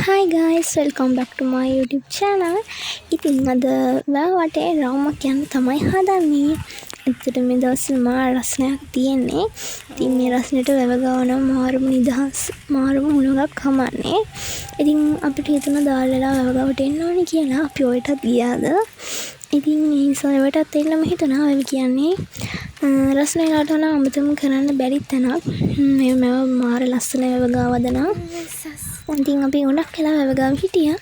Hi guys, welcome back to my YouTube channel. ඉතින් අද වටේ රවුමක් යන්න තමයි හදන්නේ. ඇත්තට මේ දවස්වල මා රස්නයක් තියෙන්නේ. ඉතින් මේ රස්නෙට වැව ගාවනම් මාරුම නිදහස් මාරුම මුලඟක් කමන්නේ. ඉතින් අපිට හිතුණා දාලා වැව ගාවට එන්න ඕනේ කියලා අපි ඔයටත් ගියාද. ඉතින් මේ නිසා ඔයටත් එන්නම හිතුණා. වැව කියන්නේ රස්නේලාට නම් අමතම කරන්න බැරි තැනක්. මේ මාර ලස්සන වැව ගාවදනා. ඉතින් අපි ගොඩක් වෙලා වැව ගාව හිටියා.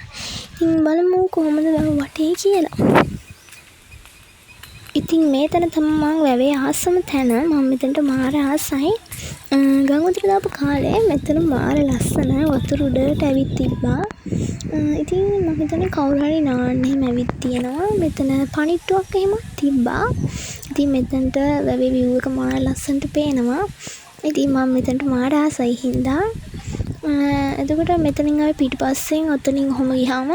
ඉතින් බලමු කොහොමද වැව වටේ කියලා. ඉතින් මේ තැන තමයි මම වැවේ ආසම තැන. මම මෙතනට මාර ආසයි. ගංගුතර දාපු කාලේ මෙතන මාර ලස්සන වතුර උඩට ඇවිත් තිබ්බා. ඉතින් මම හිතන්නේ කවුරු හරි නාන්නේ එහෙම ඇවිත් තියෙනවා. මෙතන පණිට්ටුවක් එහෙම තිබ්බා. ඉතින් මෙතනට වැවේ view එක මාර ලස්සනට පේනවා. ඉතින් මම මෙතනට මාර ආසයි හින්දා එතකොට මෙතනින් අපි පිටිපස්සෙන් ඔතනින් ඔහොම ගියාම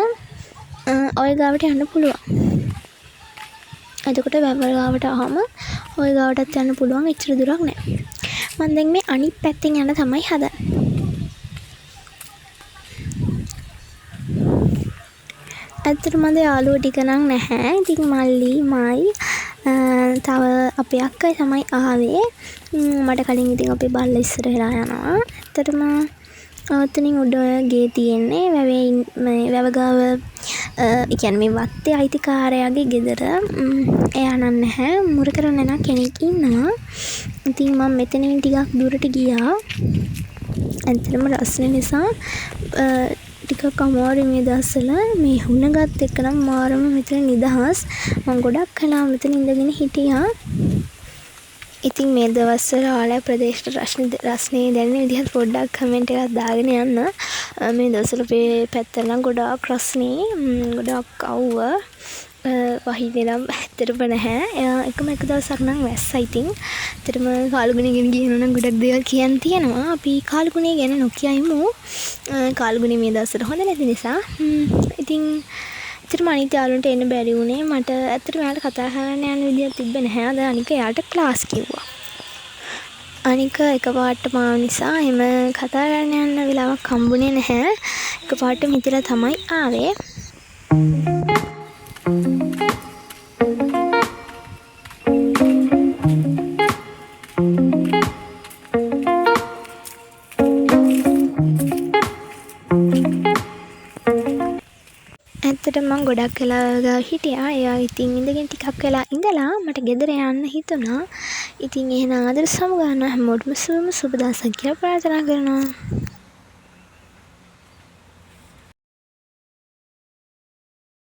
ඔය ගාවට යන්න පුළුවන්. එතකොට වැව ගාවට ආවම ඔය ගාවටත් යන්න පුළුවන්. එච්චර දුරක් නෑ. මම දැන් මේ අනිත් පැත්තෙන් යන්න තමයි හදන්නේ. ඇත්තටම මද යාළුවෝ ටික නම් නැහැ. ඉතින් මල්ලි මයි තව අපේ අක්කයි තමයි ආවේ. මට කලින් ඉතින් අපේ බල්ලා ඉස්සර වෙලා යනවා. ඇත්තටම ඔතනින් උඩ ගේ තියෙන්නේ වැවේ මේ වැව ගාව කියන්නේ මේ වත්තේ අයිතිකාරයාගේ ගෙදර. එයා නම් නැහැ. මුර කරන නේන කෙනෙක් ඉන්නවා. ඉතින් මම මෙතනින් ටිකක් දුරට ගියා. ඇත්තටම රස්නේ නිසා ටිකක් අමාරුයි මේ දවස්වල. මේ හුණගත් එක නම් මාරම මෙතන නිදහස්. මම ගොඩක් කලා මෙතන ඉඳගෙන හිටියා. ඉතින් මේ දවස්වල ඔයාලා ප්‍රදේශ රස්නේ දැනෙන විදිහට පොඩ්ඩක් කමෙන්ට් එකක් දාගෙන යන්න. මේ දවස්වල මේ පැත්ත නම් ගොඩාක් රස්නේ ගොඩාක් අවුව වහින්නේ නම් ඇත්තටම නැහැ. එකම එක දවසක් නම් වැස්සා. ඉතින් ඇත්තටම කාලුගුණේ ගැන කියනවා නම් ගොඩක් දේවල් කියන්න තියෙනවා. අපි කාලුගුණේ ගැන නොකියයිමු. කාලුගුණේ මේ දවස්වල හොඳ නැති නිසා. ඉතින් ඇත්තටම අනිත් යාළුවන්ට එන්න බැරි වුණේ. මට ඇත්තටම එයාට කතා කරන්න යන විදියක් තිබ්බේ නැහැ. අද අනික එයාට ක්ලාස් කිව්වා. අනික එකපාරටම ආව නිසා එහෙම කතා කරන්න යන්න වෙලාවක් හම්බුනේ නැහැ. එකපාරටම හිතලා තමයි ආවේ. ඇත්තටම මම ගොඩක් වෙලා හිටියා. එයා ඉතින් ඉඳගෙන ටිකක් වෙලා ඉඳලා මට ගෙදර යන්න හිතුණා. ඉතින් එහෙනම් ආදර සමු ගන්න හැමෝටම සුබ දවසක් කියලා ප්‍රාර්ථනා කරනවා.